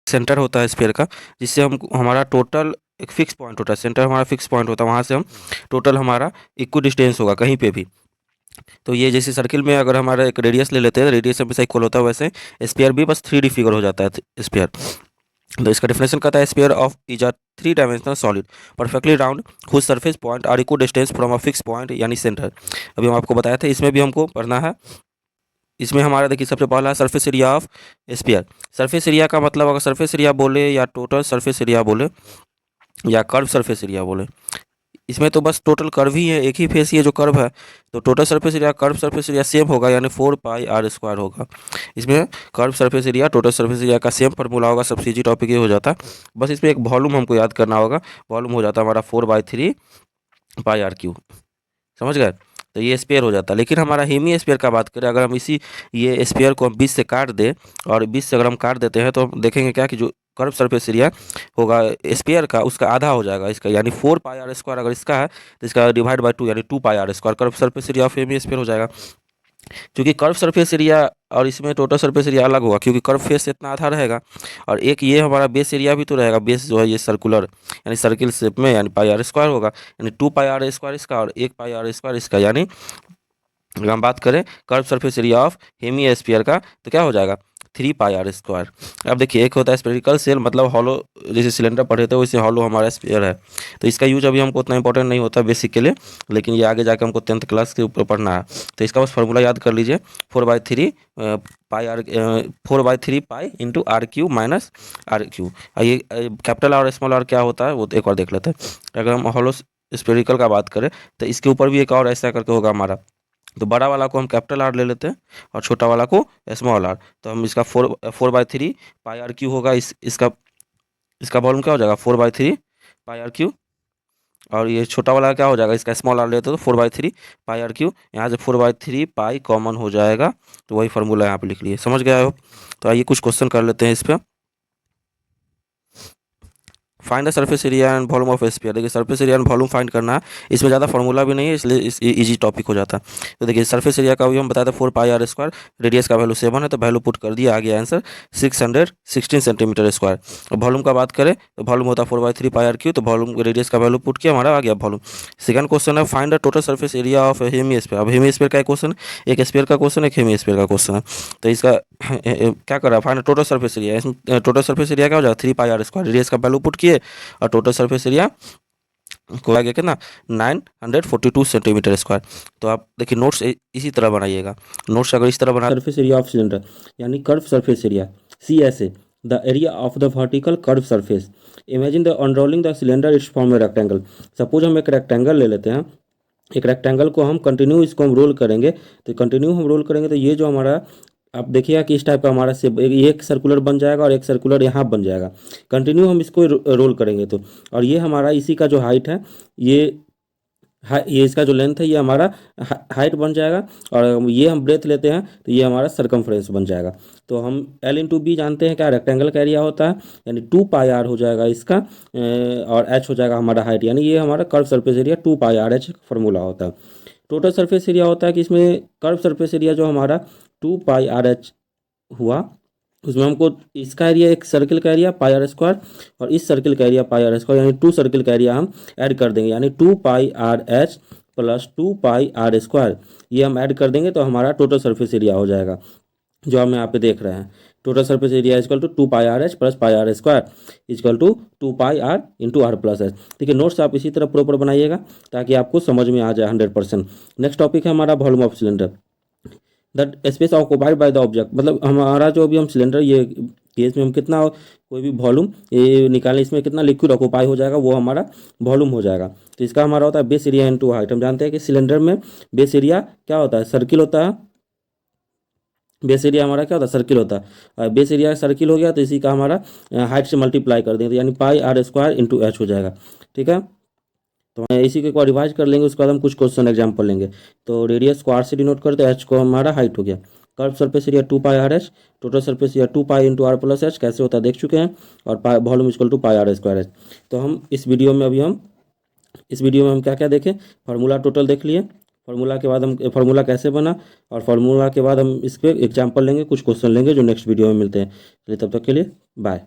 Centre होता है sphere का, जिससे हम हमारा टोटल एक फिक्स पॉइंट होता है, सेंटर हमारा फिक्स पॉइंट होता है, वहाँ से हम टोटल हमारा इक्वल डिस्टेंस होगा कहीं पे भी। तो ये जैसे सर्किल में अगर हमारा एक रेडियस ले लेते हैं, रेडियस हमेशा इक्वल होता है, वैसे स्फीयर भी बस 3D फिगर हो जाता है स्फीयर। तो इसका डेफिनेशन कहता है sphere of is a 3 dimensional solid perfectly round whose surface point are equal distance from a fix point यानी सेंटर। अभी हम आपको बताया था, इसमें भी हमको पढ़ना है। इसमें हमारा देखिए सबसे पहला surface area of sphere. Surface area का मतलब अगर सरफेस एरिया बोले या टोटल सरफेस एरिया बोले या कर्व सरफेस एरिया बोले, इसमें तो बस टोटल कर्व ही है, एक ही फेस ही है जो कर्व है। तो total surface area curve surface area same होगा, यानी 4πr² होगा। इसमें curve surface area total surface area का सेम फार्मूला होगा, सबसे इजी टॉपिक ये हो जाता है। बस इसमें एक वॉल्यूम हमको याद करना होगा, वॉल्यूम हो जाता है हमारा 4/3πr³। समझ गए? तो ये स्पेयर हो जाता है। लेकिन हमारा हेमी स्पेयर का बात करें, अगर हम इसी ये स्पेयर को हम 20 से काट दें, और 20 से अगर हम काट देते हैं, तो हम देखेंगे क्या कि जो कर्व सरफेस एरिया होगा स्पेयर का, उसका आधा हो जाएगा इसका, यानी 4πr² अगर इसका है तो इसका डिवाइड बाय 2 यानी 2πr² curve surface area of hemisphere हो जाएगा। क्योंकि कर्व सरफेस एरिया और इसमें टोटल सरफेस एरिया अलग होगा, क्योंकि कर्व फेस इतना आधा रहेगा, और एक ये हमारा बेस एरिया भी तो रहेगा। बेस जो है ये सर्कुलर यानी सर्किल शेप में, यानी πr² होगा, यानी 2πr² इसका और 1πr² इसका, यानी अगर हम बात करें curve surface area of hemisphere का तो क्या हो जाएगा 3πr²। अब देखिए एक होता है स्फेरिकल सेल, मतलब हॉलो, जैसे सिलेंडर पढ़े थे वैसे हॉलो हमारा स्फीयर है। तो इसका यूज अभी हमको उतना इंपॉर्टेंट नहीं होता बेसिक के लिए, लेकिन ये आगे जाकर हमको 10th क्लास के ऊपर पढ़ना है। तो इसका बस फॉर्मूला याद कर लीजिए, 4/3π/r³ ये कैपिटल और स्मॉल आर क्या होता है वो एक और देख लेते हैं। अगर हम हॉलो स्फेरिकल का बात करें तो इसके ऊपर भी एक और ऐसा करके होगा हमारा। तो बड़ा वाला को हम कैपिटल आर ले लेते हैं और छोटा वाला को स्मॉल आर। तो हम इसका 4/3πr³ होगा, इसका इसका वॉल्यूम क्या हो जाएगा 4/3πr³। और ये छोटा वाला क्या हो जाएगा, इसका स्मॉल आर लेते हैं तो 4/3πr³। यहाँ से 4/3π कॉमन हो जाएगा, तो वही फार्मूला यहाँ पे लिख लिए। समझ गया हो? तो आइए कुछ क्वेश्चन कर लेते हैं इस पर। Find the surface area and volume of sphere. देखिए surface area and volume find करना है, इसमें ज़्यादा फार्मूला भी नहीं है, इसलिए इजी टॉपिक हो जाता है। तो देखिए सरफेस एरिया का भी हम बताया था 4πr², रेडियस का वैल्यू 7 है, तो वैल्यू पुट कर दिया, आ गया आंसर 616 सेंटीमीटर स्क्वायर। और वॉल्यूम का बात करें तो वॉल्यूम होता है 4/3πr³, तो वॉल्यूम रेडियस का वैल्यू पुट किया, हमारा आ गया वॉल्यूम। सेकंड क्वेश्चन है find the total surface area of hemisphere. अब हेमी स्फीयर का क्वेश्चन, एक स्फीयर का क्वेश्चन, एक हेमी स्फीयर का क्वेश्चन है। तो इसका क्या कर रहा है, फाइंड टोटल सरफेस एरिया। इसमें टोटल सरफेस एरिया क्या हो जाएगा 3πr², रेडियस का वैल्यू पुट किए और टोटल सरफेस एरिया को आ गया कितना 942 सेंटीमीटर स्क्वायर। तो आप देखिए नोट्स इसी तरह बनाइएगा। नोट्स अगर इस तरह बना, सरफेस एरिया ऑफ सिलेंडर यानी curve surface area CSA, the area of the vertical curve surface. Imagine the unrolling the cylinder it's form a rectangle. Suppose हम एक रेक्टेंगल ले लेते हैं, एक रेक्टेंगल को हम कंटिन्यू इसको हम रोल करेंगे, तो कंटिन्यू हम रोल करेंगे तो ये जो हमारा आप देखिएगा कि इस टाइप का हमारा से एक सर्कुलर बन जाएगा और एक सर्कुलर यहाँ बन जाएगा। कंटिन्यू हम इसको रोल करेंगे तो, और ये हमारा इसी का जो हाइट है, ये इसका जो लेंथ है ये हमारा हाइट बन जाएगा, और ये हम ब्रेथ लेते हैं तो ये हमारा सरकमफ्रेंस बन जाएगा। तो हम L/B जानते हैं क्या रेक्टेंगल का एरिया होता है, यानी 2πr हो जाएगा इसका, और h हो जाएगा हमारा हाइट, यानी ये हमारा curve surface area 2πr/h formula होता है। टोटल सरफेस एरिया होता है कि इसमें कर्व सरफेस एरिया जो हमारा 2πr/h हुआ, उसमें हमको इसका एरिया, एक सर्किल का एरिया πr² और इस सर्किल का एरिया πr², यानी 2 सर्किल का एरिया हम ऐड कर देंगे, यानी 2πr/h प्लस 2πr², ये हम ऐड कर देंगे तो हमारा टोटल सरफेस एरिया हो जाएगा, जो हम यहाँ पे देख रहे हैं। Total surface area equal to 2πr/h plus πr² equal to 2πr into r plus h। ठीक है, नोट्स आप इसी तरह प्रॉपर बनाइएगा ताकि आपको समझ में आ जाए 100%। नेक्स्ट टॉपिक है हमारा volume of cylinder, that space occupied by the object. मतलब हमारा जो अभी हम सिलेंडर ये केस में हम कितना कोई भी वॉल्यूम ये निकालें, इसमें कितना लिक्विड ऑक्युपाई हो जाएगा वो हमारा वॉल्यूम हो जाएगा। तो इसका हमारा होता है बेस एरिया इनटू हाइट। हम जानते हैं कि सिलेंडर में बेस एरिया क्या होता है, सर्किल होता है। बेस एरिया हमारा क्या होता है, सर्किल होता है। बेस एरिया सर्किल हो गया तो इसी का हमारा हाइट से मल्टीप्लाई कर देंगे, यानी πr² इंटू h हो जाएगा। ठीक है, तो इसी को एक बार रिवाइज कर लेंगे, उसके बाद हम कुछ क्वेश्चन एग्जाम्पल लेंगे। तो रेडियस को r से डिनोट करते हैं, h को हमारा हाइट हो गया। Curve surface area 2πr/h, total surface area 2π into r plus h कैसे होता है देख चुके हैं, और वॉल्यूम इक्वल टू πr²h। तो हम इस वीडियो में हम क्या क्या देखें, फार्मूला टोटल देख लिए, फार्मूला के बाद हम फार्मूला कैसे बना, और फार्मूला के बाद हम इस पर एग्जाम्पल लेंगे, कुछ क्वेश्चन लेंगे जो नेक्स्ट वीडियो में मिलते हैं। चलिए तब तक के लिए बाय।